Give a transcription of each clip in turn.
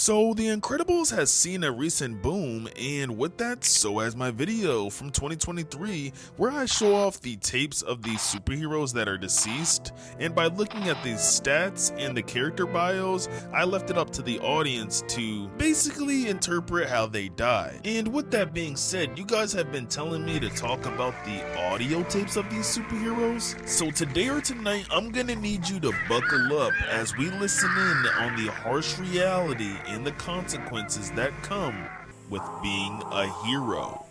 So The Incredibles has seen a recent boom, and with that, so has my video from 2023 where I show off the tapes of these superheroes that are deceased, and by looking at these stats and the character bios, I left it up to the audience to basically interpret how they die. And with that being said, you guys have been telling me to talk about the audio tapes of these superheroes, so today or tonight I'm gonna need you to buckle up as we listen in on the harsh reality and the consequences that come with being a hero.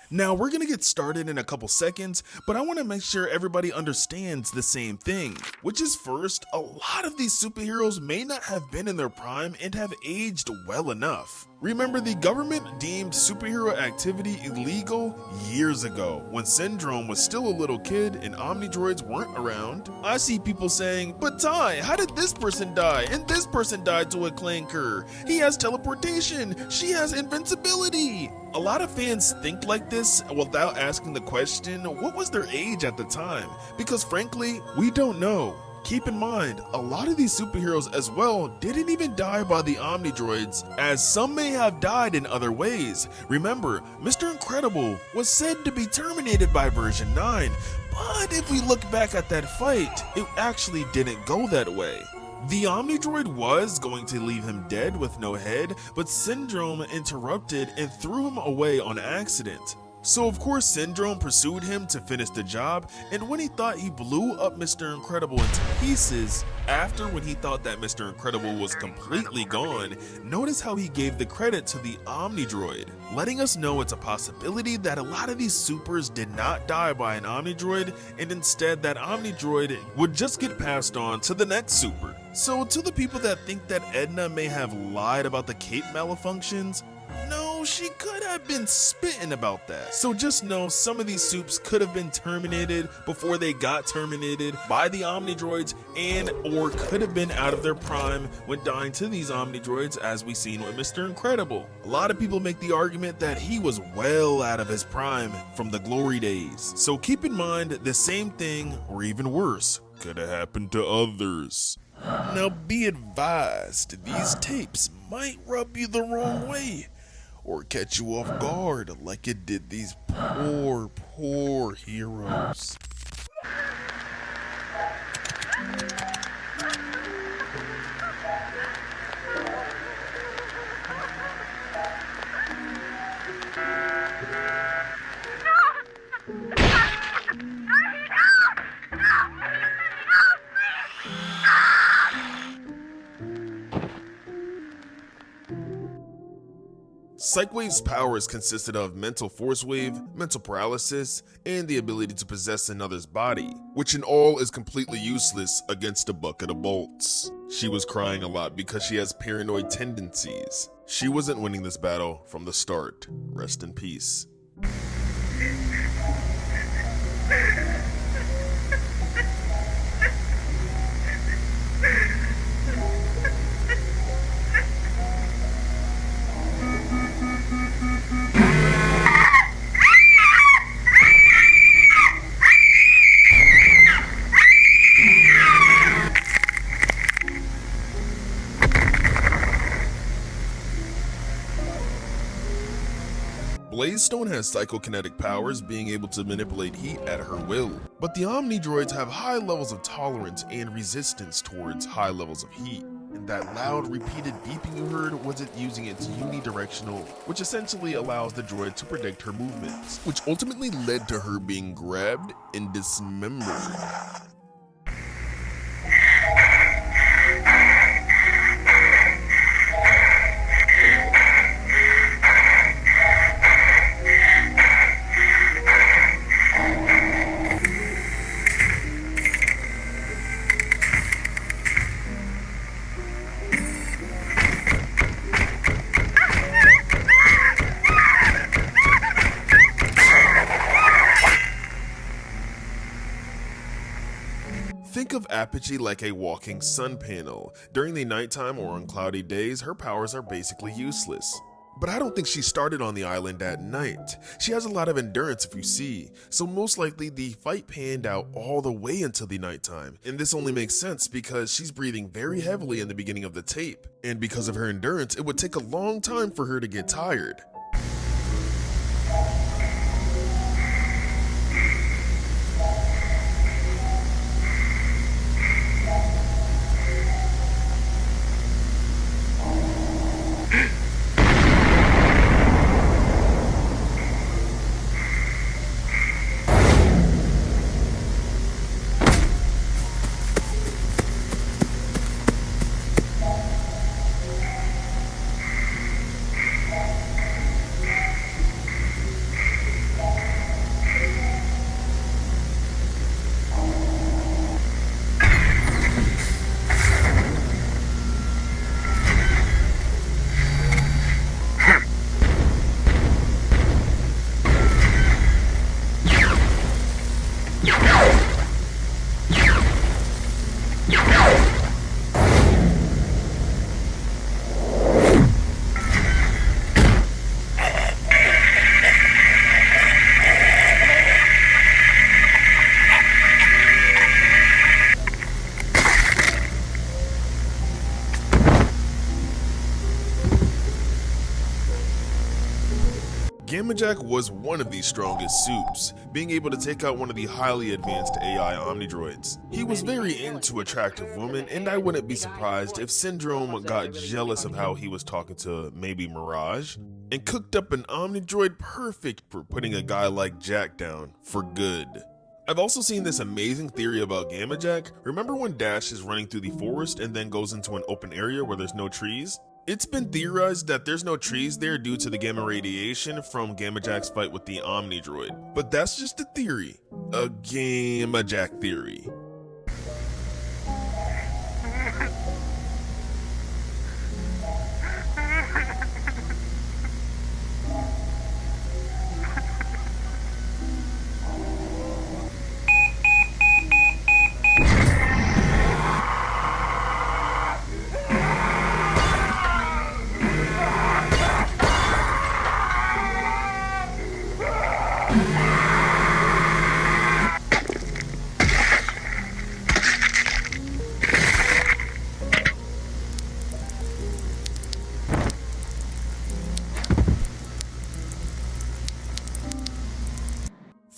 Now, we're gonna get started in a couple seconds, but I wanna make sure everybody understands the same thing, which is first, a lot of these superheroes may not have been in their prime and have aged well enough. Remember, the government deemed superhero activity illegal years ago, when Syndrome was still a little kid and Omnidroids weren't around. I see people saying, but Ty, how did this person die and this person died to a clanker? He has teleportation, she has invincibility. A lot of fans think like this without asking the question, what was their age at the time? Because frankly, we don't know. Keep in mind, a lot of these superheroes as well didn't even die by the Omnidroids, as some may have died in other ways. Remember, Mr. Incredible was said to be terminated by version 9, but if we look back at that fight, it actually didn't go that way. The Omnidroid was going to leave him dead with no head, but Syndrome interrupted and threw him away on accident. So of course Syndrome pursued him to finish the job, and when he thought he blew up Mr. Incredible into pieces, when he thought that Mr. Incredible was completely gone, notice how he gave the credit to the Omnidroid, letting us know it's a possibility that a lot of these supers did not die by an Omnidroid, and instead that Omnidroid would just get passed on to the next super. So to the people that think that Edna may have lied about the cape malfunctions, no, she could have been spitting about that. So just know some of these supes could have been terminated before they got terminated by the Omnidroids, and or could have been out of their prime when dying to these Omnidroids, as we seen with Mr. Incredible. A lot of people make the argument that he was well out of his prime from the glory days. So keep in mind the same thing, or even worse, could have happened to others. Now be advised, these tapes might rub you the wrong way, or catch you off guard like it did these poor heroes. Psychwave's powers consisted of mental force wave, mental paralysis, and the ability to possess another's body, which in all is completely useless against a bucket of bolts. She was crying a lot because she has paranoid tendencies. She wasn't winning this battle from the start. Rest in peace. Blazestone has psychokinetic powers, being able to manipulate heat at her will, but the Omnidroids have high levels of tolerance and resistance towards high levels of heat. And that loud, repeated beeping you heard was it using its unidirectional, which essentially allows the droid to predict her movements, which ultimately led to her being grabbed and dismembered. Think of Apogee like a walking sun panel. During the nighttime or on cloudy days, her powers are basically useless. But I don't think she started on the island at night. She has a lot of endurance if you see, so most likely the fight panned out all the way until the nighttime. And this only makes sense because she's breathing very heavily in the beginning of the tape. And because of her endurance, it would take a long time for her to get tired. Gammajack was one of the strongest suits, being able to take out one of the highly advanced AI Omnidroids. He was very into attractive women, and I wouldn't be surprised if Syndrome got jealous of how he was talking to maybe Mirage, and cooked up an Omnidroid perfect for putting a guy like Jack down for good. I've also seen this amazing theory about Gammajack. Remember when Dash is running through the forest and then goes into an open area where there's no trees? It's been theorized that there's no trees there due to the gamma radiation from Gammajack's fight with the Omnidroid. But that's just a theory. A Gammajack theory.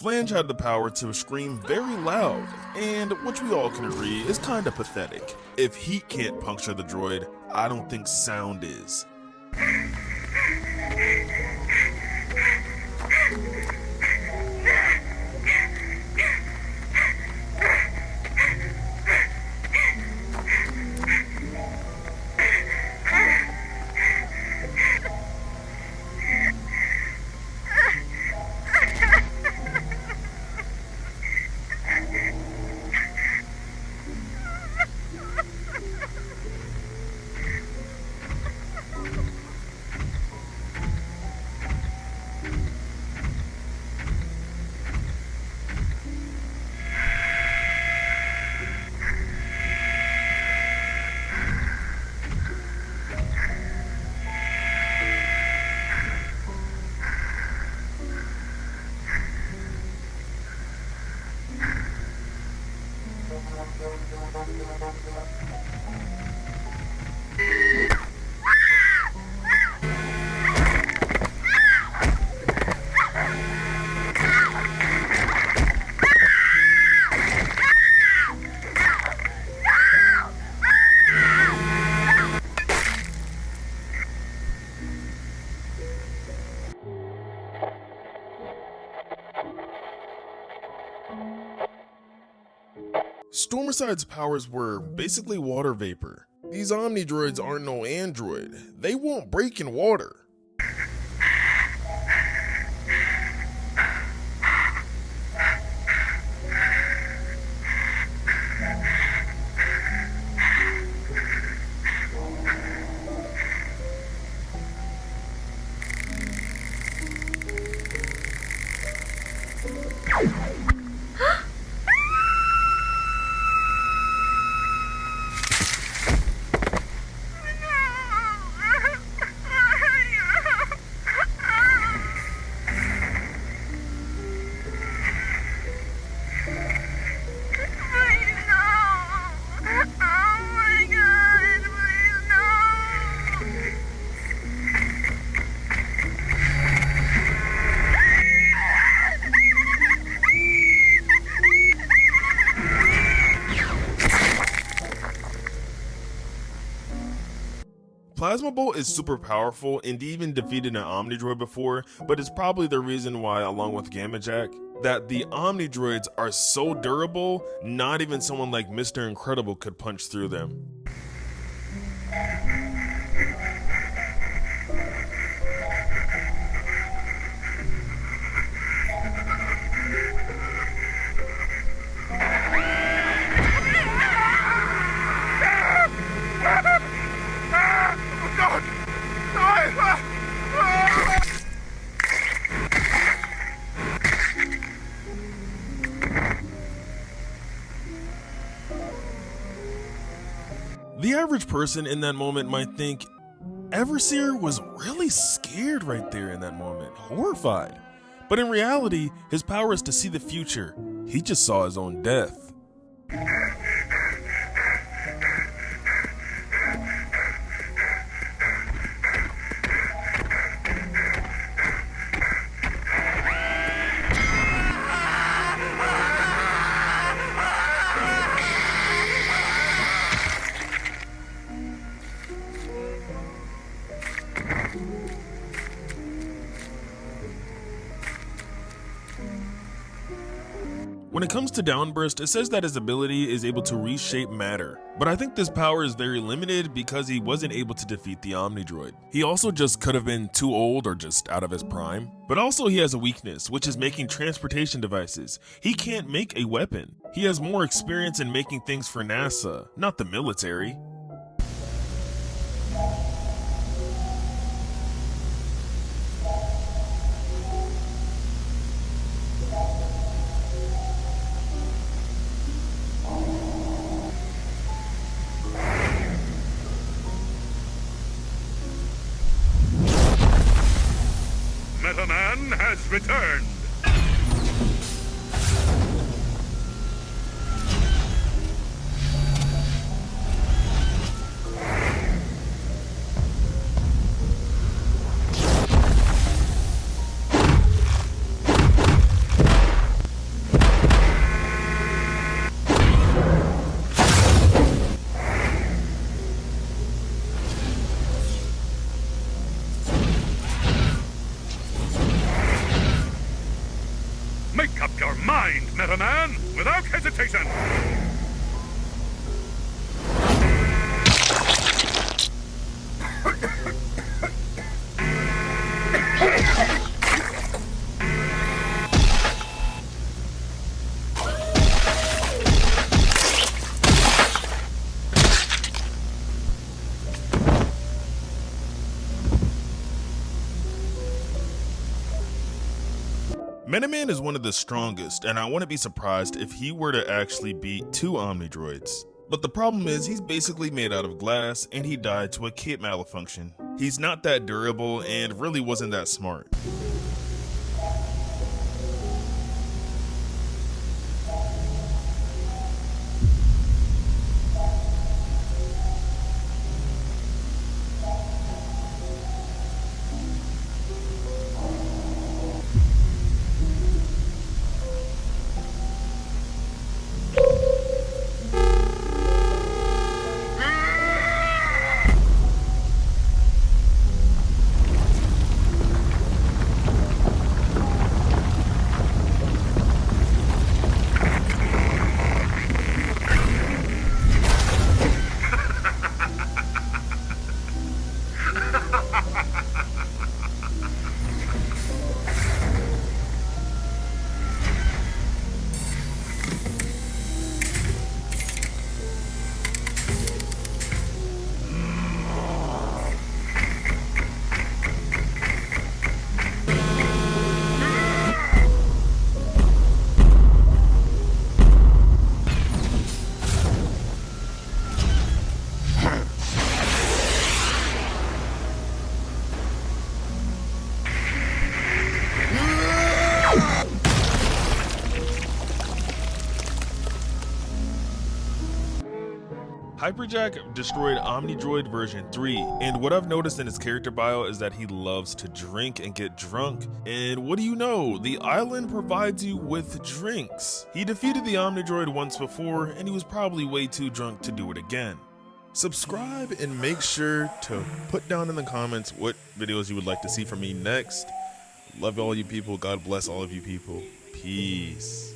Flange had the power to scream very loud, and which we all can agree is kinda pathetic. If heat can't puncture the droid, I don't think sound is. Stormicide's powers were basically water vapor. These Omnidroids aren't no android. They won't break in water. Plasma Bolt is super powerful and even defeated an Omnidroid before, but it's probably the reason why, along with Gamma Jack, that the Omnidroids are so durable, not even someone like Mr. Incredible could punch through them. The average person in that moment might think, Everseer was really scared right there in that moment, horrified. But in reality, his power is to see the future. He just saw his own death. When it comes to Downburst, it says that his ability is able to reshape matter, but I think this power is very limited because he wasn't able to defeat the Omnidroid. He also just could have been too old or just out of his prime. But also he has a weakness, which is making transportation devices. He can't make a weapon. He has more experience in making things for NASA, not the military. Meta Man has returned! Make up your mind, Meta Man, without hesitation! Meta Man is one of the strongest, and I wouldn't be surprised if he were to actually beat 2 Omnidroids. But the problem is he's basically made out of glass and he died to a kit malfunction. He's not that durable and really wasn't that smart. Hyperjack destroyed Omnidroid version 3, and what I've noticed in his character bio is that he loves to drink and get drunk, and what do you know, the island provides you with drinks. He defeated the Omnidroid once before, and he was probably way too drunk to do it again. Subscribe and make sure to put down in the comments what videos you would like to see from me next. Love all you people. God bless all of you people. Peace.